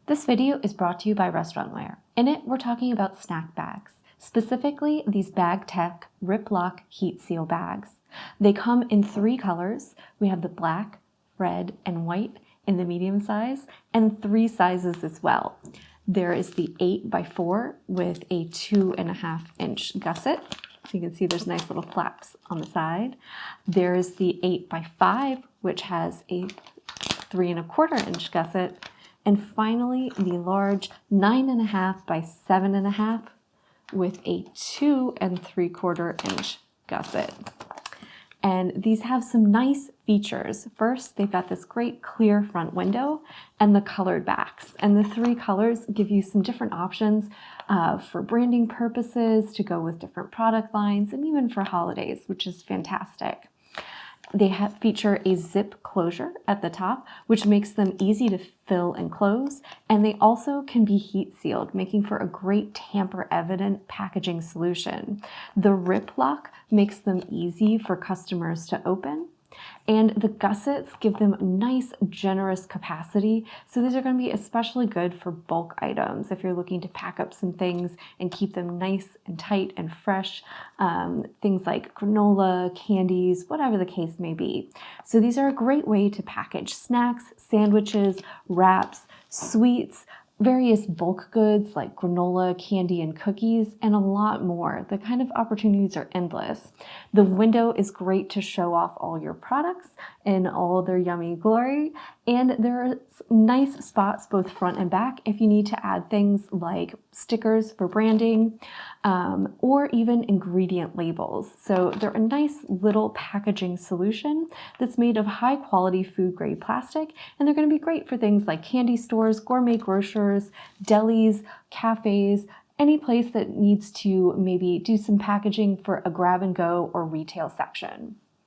This video is brought to you by Restaurantware. In it, we're talking about snack bags, specifically these Bag Tech Rip Lock Heat Seal bags. They come in 3 colors. We have the black, red, and white in the medium size, and 3 sizes as well. There is the 8x4 with a 2.5-inch gusset. So you can see there's nice little flaps on the side. There is the 8x5, which has a 3.25-inch gusset. And finally, the large 9.5 by 7.5 with a 2.75-inch gusset. And these have some nice features. First, they've got this great clear front window and the colored backs. And the 3 colors give you some different options for branding purposes, to go with different product lines, and even for holidays, which is fantastic. They feature a zip closure at the top, which makes them easy to fill and close, and they also can be heat sealed, making for a great tamper-evident packaging solution. The rip lock makes them easy for customers to open, and the gussets give them nice, generous capacity, so these are going to be especially good for bulk items if you're looking to pack up some things and keep them nice and tight and fresh, things like granola, candies, whatever the case may be. So these are a great way to package snacks, sandwiches, wraps, sweets, various bulk goods like granola, candy, and cookies, and a lot more. The kind of opportunities are endless. The window is great to show off all your products in all their yummy glory, and there are nice spots both front and back if you need to add things like stickers for branding, or even ingredient labels. So they're a nice little packaging solution that's made of high quality food grade plastic, and they're going to be great for things like candy stores, gourmet grocers, delis, cafes, any place that needs to maybe do some packaging for a grab and go or retail section.